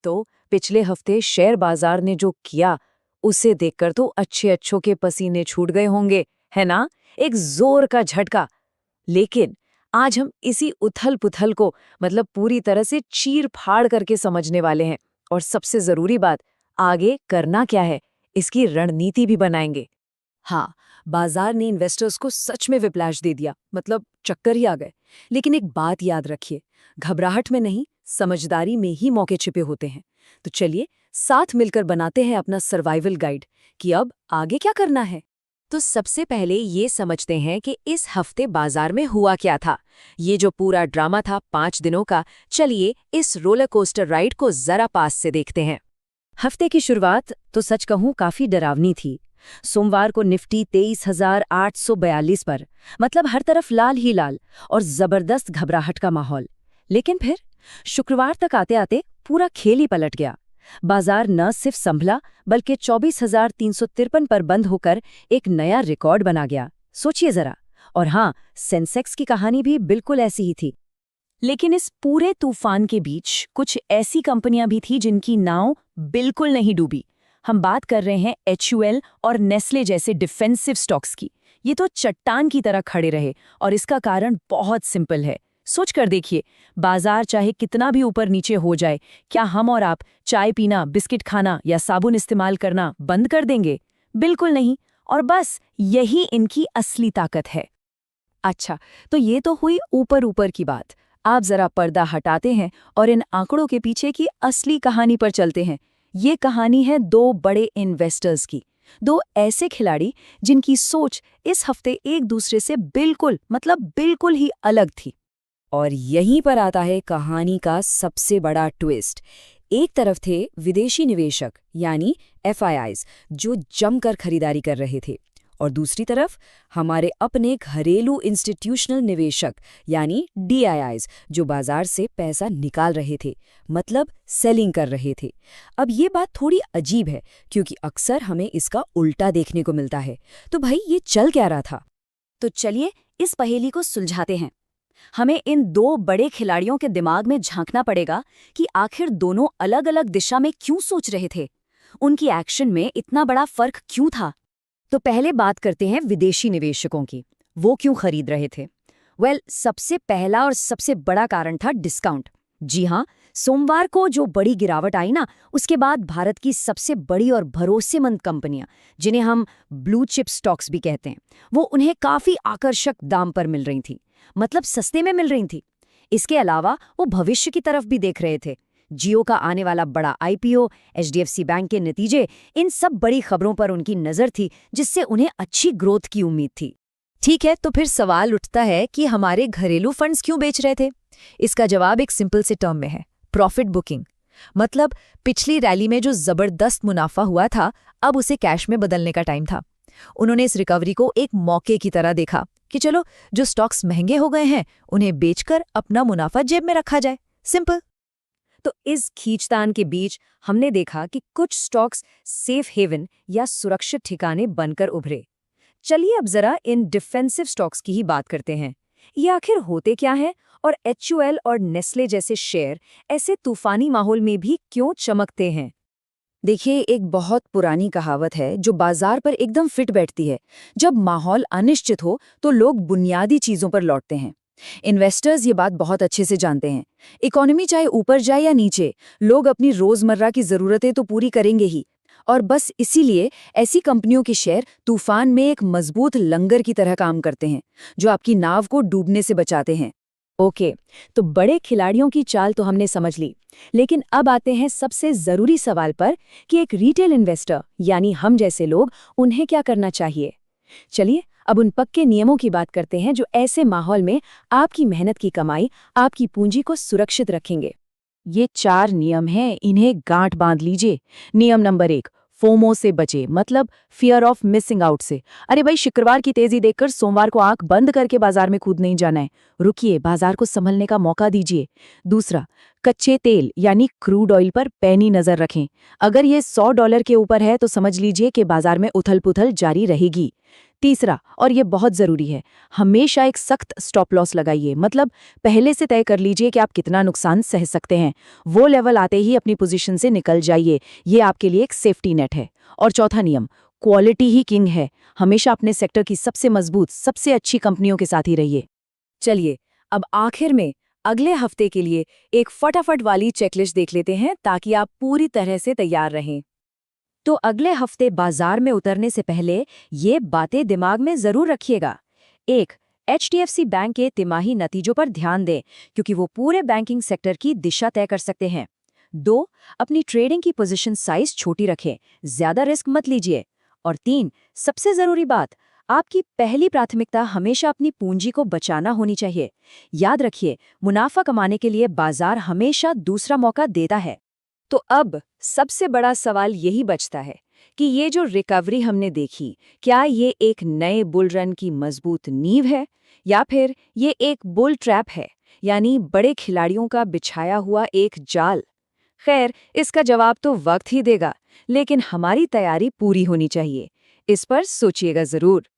तो पिछले हफ्ते शेयर बाजार ने जो किया, उसे देखकर तो अच्छे अच्छों के पसीने छूट गए होंगे, है ना? एक जोर का झटका। लेकिन आज हम इसी उथल-पुथल को मतलब पूरी तरह से चीर-फाड़ करके समझने वाले हैं और सबसे जरूरी बात, आगे करना क्या है, इसकी रणनीति भी बनाएंगे। हाँ, बाजार ने इन्वेस्टर्स को सच में विप्लैश दे दिया, मतलब चक्कर ही आ गए। लेकिन एक बात याद रखिए, घबराहट में नहीं, समझदारी में ही मौके छिपे होते हैं। तो चलिए साथ मिलकर बनाते हैं अपना सर्वाइवल गाइड कि अब आगे क्या करना है। तो सबसे पहले ये समझते हैं कि इस हफ्ते बाजार में हुआ क्या था। ये जो पूरा ड्रामा था 5 दिनों का, चलिए इस रोलर कोस्टर राइड को जरा पास से देखते हैं। हफ्ते की शुरुआत तो सच कहूं काफी डरावनी थी। सोमवार को निफ्टी 23,842 पर, मतलब हर तरफ लाल ही लाल और जबरदस्त घबराहट का माहौल। लेकिन फिर शुक्रवार तक आते आते पूरा खेल ही पलट गया। बाजार न सिर्फ संभला बल्कि 24,353 पर बंद होकर एक नया रिकॉर्ड बना गया। सोचिए जरा। और हाँ, सेंसेक्स की कहानी भी बिल्कुल ऐसी ही थी। लेकिन इस पूरे तूफान के बीच कुछ ऐसी कंपनियां भी थी जिनकी नाव बिल्कुल नहीं डूबी। हम बात कर रहे हैं HUL और नेस्ले जैसे डिफेंसिव स्टॉक्स की। ये तो चट्टान की तरह खड़े रहे और इसका कारण बहुत सिंपल है। सोच कर देखिए, बाजार चाहे कितना भी ऊपर नीचे हो जाए, क्या हम और आप चाय पीना, बिस्किट खाना या साबुन इस्तेमाल करना बंद कर देंगे? बिल्कुल नहीं। और बस यही इनकी असली ताकत है। अच्छा, तो ये तो हुई ऊपर ऊपर की बात। आप जरा पर्दा हटाते हैं और इन आंकड़ों के पीछे की असली कहानी पर चलते हैं। ये कहानी है दो बड़े इन्वेस्टर्स की, दो ऐसे खिलाड़ी जिनकी सोच इस हफ्ते एक दूसरे से बिल्कुल मतलब बिल्कुल ही अलग थी। और यहीं पर आता है कहानी का सबसे बड़ा ट्विस्ट। एक तरफ थे विदेशी निवेशक यानी FIIs जो जमकर खरीदारी कर रहे थे, और दूसरी तरफ हमारे अपने घरेलू इंस्टीट्यूशनल निवेशक यानी DIIs जो बाजार से पैसा निकाल रहे थे, मतलब सेलिंग कर रहे थे। अब ये बात थोड़ी अजीब है क्योंकि अक्सर हमें इसका उल्टा देखने को मिलता है। तो भाई ये चल क्या रहा था? तो चलिए इस पहेली को सुलझाते हैं। हमें इन दो बड़े खिलाड़ियों के दिमाग में झांकना पड़ेगा कि आखिर दोनों अलग अलग दिशा में क्यों सोच रहे थे, उनकी एक्शन में इतना बड़ा फर्क क्यों था। तो पहले बात करते हैं विदेशी निवेशकों की। वो क्यों खरीद रहे थे? सबसे पहला और सबसे बड़ा कारण था डिस्काउंट। जी हाँ, सोमवार को जो बड़ी गिरावट आई ना, उसके बाद भारत की सबसे बड़ी और भरोसेमंद कंपनियां, जिन्हें हम ब्लू चिप स्टॉक्स भी कहते हैं, वो उन्हें काफी आकर्षक दाम पर मिल रही थी, मतलब सस्ते में मिल रही थी। इसके अलावा वो भविष्य की तरफ भी देख रहे थे। जियो का आने वाला बड़ा IPO, HDFC बैंक के नतीजे, इन सब बड़ी खबरों पर उनकी नजर थी, जिससे उन्हें अच्छी ग्रोथ की उम्मीद थी। ठीक है, तो फिर सवाल उठता है कि हमारे घरेलू फंड्स क्यों बेच रहे थे? इसका जवाब एक सिंपल से टर्म में है, प्रॉफिट बुकिंग। मतलब पिछली रैली में जो जबरदस्त मुनाफा हुआ था, अब उसे कैश में बदलने का टाइम था। उन्होंने इस रिकवरी को एक मौके की तरह देखा कि चलो जो स्टॉक्स महंगे हो गए हैं उन्हें बेचकर अपना मुनाफा जेब में रखा जाए। सिंपल। तो इस खींचतान के बीच हमने देखा कि कुछ स्टॉक्स सेफ हेवन या सुरक्षित ठिकाने बनकर उभरे। चलिए अब जरा इन डिफेंसिव स्टॉक्स की ही बात करते हैं। ये आखिर होते क्या हैं और HUL और नेस्ले जैसे शेयर ऐसे तूफानी माहौल में भी क्यों चमकते हैं? देखिए, एक बहुत पुरानी कहावत है जो बाजार पर एकदम फिट बैठती है। जब माहौल अनिश्चित हो तो लोग बुनियादी चीजों पर लौटते हैं। इन्वेस्टर्स ये बात बहुत अच्छे से जानते हैं। इकोनॉमी चाहे ऊपर जाए या नीचे, लोग अपनी रोजमर्रा की जरूरतें तो पूरी करेंगे ही। और बस इसीलिए ऐसी कंपनियों के शेयर तूफान में एक मजबूत लंगर की तरह काम करते हैं, जो आपकी नाव को डूबने से बचाते हैं। ओके, तो बड़े खिलाड़ियों की चाल तो हमने समझ ली, लेकिन अब आते हैं सबसे जरूरी सवाल पर कि एक रिटेल इन्वेस्टर यानी हम जैसे लोग, उन्हें क्या करना चाहिए। चलिए अब उन पक्के नियमों की बात करते हैं जो ऐसे माहौल में आपकी मेहनत की कमाई, आपकी पूंजी को सुरक्षित रखेंगे। ये 4 नियम हैं, इन्हें गांठ बांध लीजिए। नियम नंबर 1, फोमो से बचे, मतलब फियर ऑफ मिसिंग आउट से। अरे भाई, शुक्रवार की तेजी देखकर सोमवार को आंख बंद करके बाजार में कूद नहीं जाना है। रुकिए, बाजार को संभलने का मौका दीजिए। दूसरा, कच्चे तेल यानी क्रूड ऑयल पर पैनी नजर रखें। अगर ये $100 के ऊपर है तो समझ लीजिए कि बाजार में उथल पुथल जारी रहेगी। तीसरा, और ये बहुत ज़रूरी है, हमेशा एक सख्त स्टॉप लॉस लगाइए। मतलब पहले से तय कर लीजिए कि आप कितना नुकसान सह सकते हैं। वो लेवल आते ही अपनी पोजीशन से निकल जाइए। ये आपके लिए एक सेफ्टी नेट है। और चौथा नियम, क्वालिटी ही किंग है। हमेशा अपने सेक्टर की सबसे मजबूत, सबसे अच्छी कंपनियों के साथ ही रहिए। चलिए, अब आखिर में अगले हफ्ते के लिए एक फटाफट वाली चेकलिस्ट देख लेते हैं, ताकि आप पूरी तरह से तैयार रहें। तो अगले हफ्ते बाजार में उतरने से पहले ये बातें दिमाग में जरूर रखिएगा। 1, HDFC बैंक के तिमाही नतीजों पर ध्यान दें, क्योंकि वो पूरे बैंकिंग सेक्टर की दिशा तय कर सकते हैं। 2, अपनी ट्रेडिंग की पोजीशन साइज छोटी रखें, ज्यादा रिस्क मत लीजिए। और 3, सबसे जरूरी बात, आपकी पहली प्राथमिकता हमेशा अपनी पूंजी को बचाना होनी चाहिए। याद रखिए, मुनाफा कमाने के लिए बाजार हमेशा दूसरा मौका देता है। तो अब सबसे बड़ा सवाल यही बचता है कि ये जो रिकवरी हमने देखी, क्या ये एक नए बुल रन की मजबूत नींव है, या फिर ये एक बुल ट्रैप है, यानी बड़े खिलाड़ियों का बिछाया हुआ एक जाल। खैर, इसका जवाब तो वक्त ही देगा, लेकिन हमारी तैयारी पूरी होनी चाहिए। इस पर सोचिएगा जरूर।